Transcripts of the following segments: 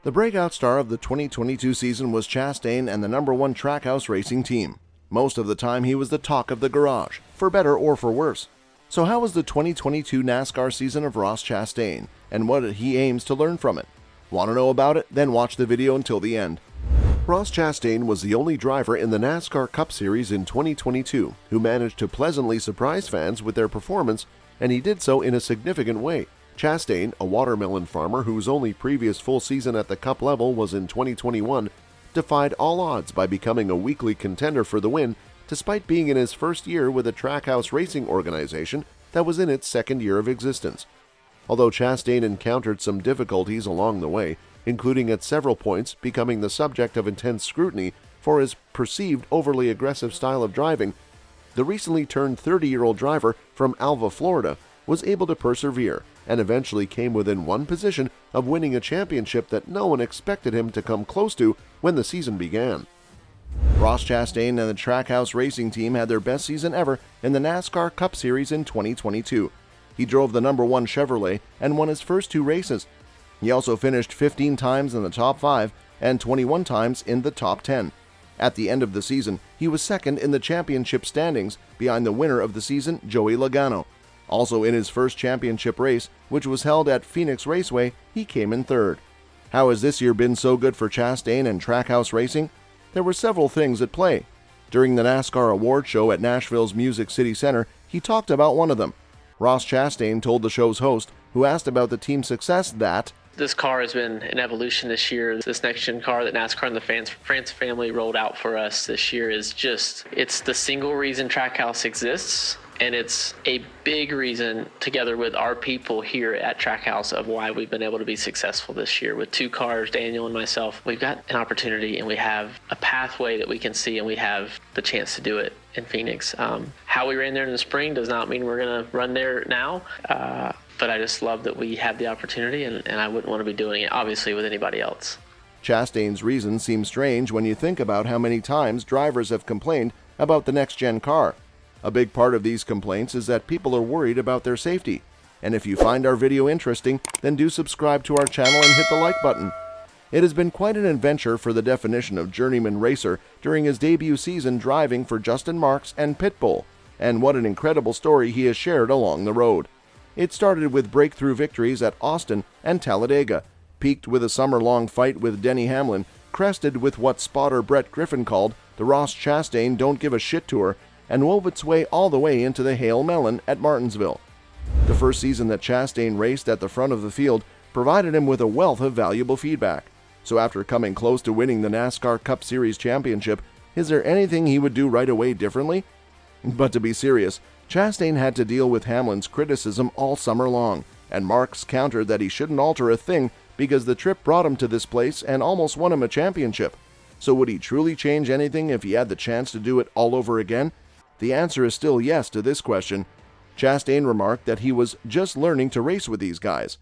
The breakout star of the 2022 season was Chastain and the #1 Trackhouse Racing team. Most of the time he was the talk of the garage, for better or for worse. So how was the 2022 NASCAR season of Ross Chastain, and what he aims to learn from it? Want to know about it? Then watch the video until the end. Ross Chastain was the only driver in the NASCAR Cup Series in 2022 who managed to pleasantly surprise fans with their performance, and he did so in a significant way. Chastain, a watermelon farmer whose only previous full season at the Cup level was in 2021, defied all odds by becoming a weekly contender for the win despite being in his first year with a Trackhouse Racing organization that was in its second year of existence. Although Chastain encountered some difficulties along the way, including at several points becoming the subject of intense scrutiny for his perceived overly aggressive style of driving, the recently turned 30-year-old driver from Alva, Florida, was able to persevere and eventually came within one position of winning a championship that no one expected him to come close to when the season began. Ross Chastain and the Trackhouse Racing team had their best season ever in the NASCAR Cup Series in 2022. He drove the #1 Chevrolet and won his first 2 races. He also finished 15 times in the top 5 and 21 times in the top 10. At the end of the season, he was second in the championship standings behind the winner of the season, Joey Logano. Also in his first championship race, which was held at Phoenix Raceway, he came in third. How has this year been so good for Chastain and Trackhouse Racing? There were several things at play. During the NASCAR award show at Nashville's Music City Center, he talked about one of them. Ross Chastain told the show's host, who asked about the team's success, that this car has been an evolution this year. This next-gen car that NASCAR and the France family rolled out for us this year is it's the single reason Trackhouse exists, and it's a big reason, together with our people here at Trackhouse, of why we've been able to be successful this year. With 2 cars, Daniel and myself, we've got an opportunity and we have a pathway that we can see, and we have the chance to do it in Phoenix. How we ran there in the spring does not mean we're going to run there now. But I just love that we have the opportunity, and I wouldn't want to be doing it, obviously, with anybody else. Chastain's reasons seem strange when you think about how many times drivers have complained about the next-gen car. A big part of these complaints is that people are worried about their safety. And if you find our video interesting, then do subscribe to our channel and hit the like button. It has been quite an adventure for the definition of journeyman racer during his debut season driving for Justin Marks and Pitbull, and what an incredible story he has shared along the road. It started with breakthrough victories at Austin and Talladega, peaked with a summer-long fight with Denny Hamlin, crested with what spotter Brett Griffin called the Ross Chastain Don't Give a Shit Tour, and wove its way all the way into the Hail Melon at Martinsville. The first season that Chastain raced at the front of the field provided him with a wealth of valuable feedback. So after coming close to winning the NASCAR Cup Series championship, is there anything he would do right away differently? But to be serious, Chastain had to deal with Hamlin's criticism all summer long, and Marks countered that he shouldn't alter a thing because the trip brought him to this place and almost won him a championship. So would he truly change anything if he had the chance to do it all over again? The answer is still yes to this question. Chastain remarked that he was just learning to race with these guys.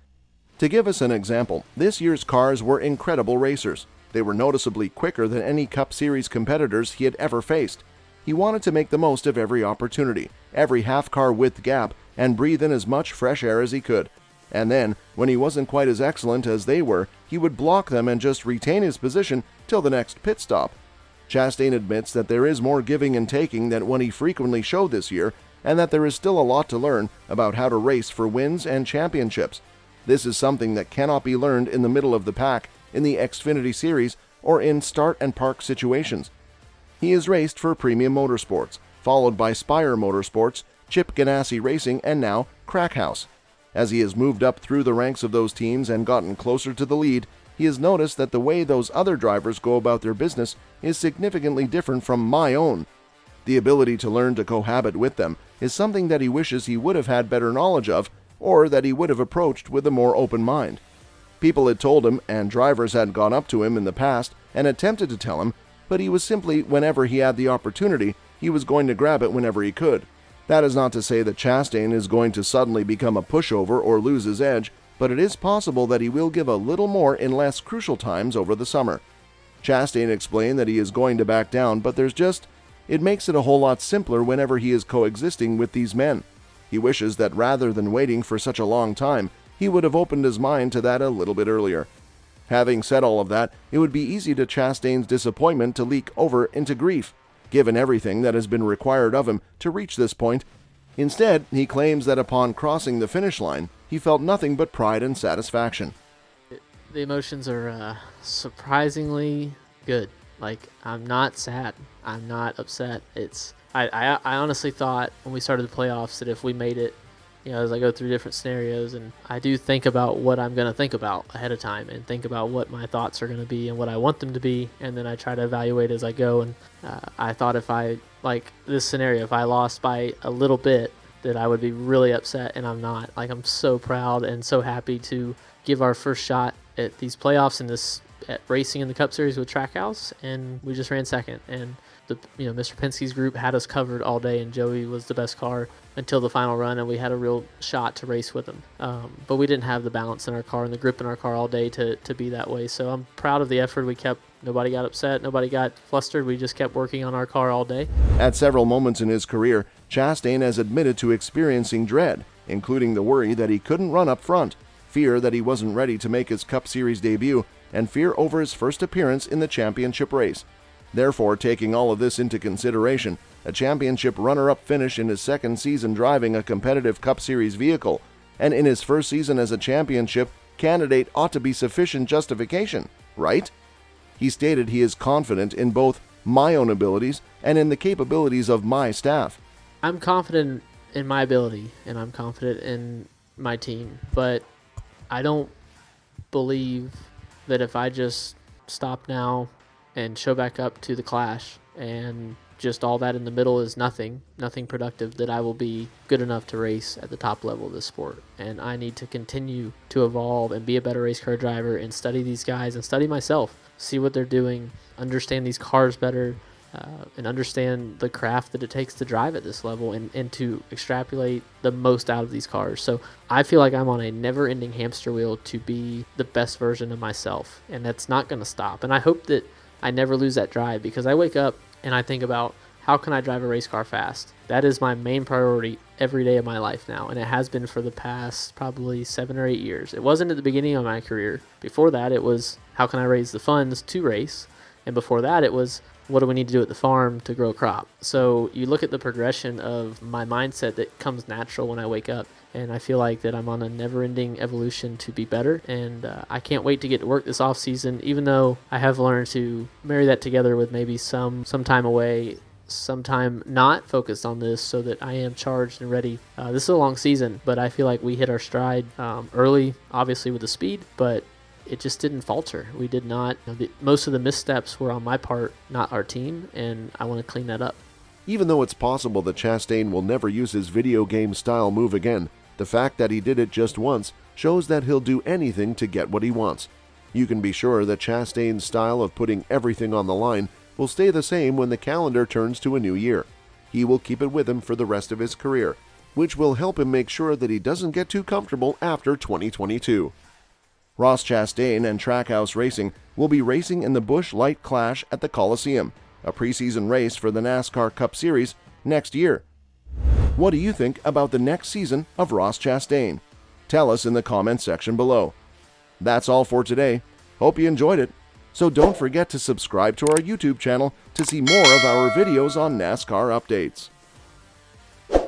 To give us an example, this year's cars were incredible racers. They were noticeably quicker than any Cup Series competitors he had ever faced. He wanted to make the most of every opportunity, every half-car width gap, and breathe in as much fresh air as he could. And then, when he wasn't quite as excellent as they were, he would block them and just retain his position till the next pit stop. Chastain admits that there is more giving and taking than what he frequently showed this year, and that there is still a lot to learn about how to race for wins and championships. This is something that cannot be learned in the middle of the pack, in the Xfinity Series, or in start and park situations. He has raced for Premium Motorsports, followed by Spire Motorsports, Chip Ganassi Racing, and now Trackhouse. As he has moved up through the ranks of those teams and gotten closer to the lead, he has noticed that the way those other drivers go about their business is significantly different from my own. The ability to learn to cohabit with them is something that he wishes he would have had better knowledge of, or that he would have approached with a more open mind. People had told him, and drivers had gone up to him in the past and attempted to tell him, but he was simply, whenever he had the opportunity, he was going to grab it whenever he could. That is not to say that Chastain is going to suddenly become a pushover or lose his edge, but it is possible that he will give a little more in less crucial times over the summer. Chastain explained that he is going to back down, but it makes it a whole lot simpler whenever he is coexisting with these men. He wishes that rather than waiting for such a long time, he would have opened his mind to that a little bit earlier. Having said all of that, it would be easy to Chastain's disappointment to leak over into grief, given everything that has been required of him to reach this point. Instead, he claims that upon crossing the finish line, he felt nothing but pride and satisfaction. The emotions are surprisingly good. Like, I'm not sad. I'm not upset. I honestly thought when we started the playoffs that if we made it, as I go through different scenarios, and I do think about what I'm going to think about ahead of time and think about what my thoughts are going to be and what I want them to be, and then I try to evaluate as I go. And I thought if I, like this scenario, if I lost by a little bit, that I would be really upset, and I'm not. Like, I'm so proud and so happy to give our first shot at these playoffs and at racing in the Cup Series with Trackhouse, and we just ran second. And Mr. Penske's group had us covered all day, and Joey was the best car until the final run, and we had a real shot to race with him. But we didn't have the balance in our car and the grip in our car all day to be that way. So I'm proud of the effort we kept. Nobody got upset. Nobody got flustered. We just kept working on our car all day. At several moments in his career, Chastain has admitted to experiencing dread, including the worry that he couldn't run up front, fear that he wasn't ready to make his Cup Series debut, and fear over his first appearance in the championship race. Therefore, taking all of this into consideration, a championship runner-up finish in his second season driving a competitive Cup Series vehicle, and in his first season as a championship candidate ought to be sufficient justification, right? He stated he is confident in both my own abilities and in the capabilities of my staff. I'm confident in my ability, and I'm confident in my team, but I don't believe that if I just stop now and show back up to the Clash and just all that in the middle is nothing productive, that I will be good enough to race at the top level of this sport. And I need to continue to evolve and be a better race car driver and study these guys and study myself, see what they're doing, understand these cars better, and understand the craft that it takes to drive at this level and to extrapolate the most out of these cars. So I feel like I'm on a never-ending hamster wheel to be the best version of myself, and that's not going to stop. And I hope that I never lose that drive, because I wake up and I think about how can I drive a race car fast. That is my main priority every day of my life now, and it has been for the past probably 7 or 8 years. It wasn't at the beginning of my career. Before that, it was how can I raise the funds to race, and before that, it was what do we need to do at the farm to grow a crop. So you look at the progression of my mindset that comes natural when I wake up, and I feel like that I'm on a never-ending evolution to be better, and I can't wait to get to work this off-season, even though I have learned to marry that together with maybe some time away, sometime not focused on this, so that I am charged and ready. This is a long season, but I feel like we hit our stride early, obviously with the speed, but it just didn't falter. We did not. Most of the missteps were on my part, not our team, and I want to clean that up. Even though it's possible that Chastain will never use his video game style move again, the fact that he did it just once shows that he'll do anything to get what he wants. You can be sure that Chastain's style of putting everything on the line will stay the same when the calendar turns to a new year. He will keep it with him for the rest of his career, which will help him make sure that he doesn't get too comfortable after 2022. Ross Chastain and Trackhouse Racing will be racing in the Busch Light Clash at the Coliseum, a preseason race for the NASCAR Cup Series next year. What do you think about the next season of Ross Chastain? Tell us in the comments section below. That's all for today. Hope you enjoyed it. So don't forget to subscribe to our YouTube channel to see more of our videos on NASCAR updates.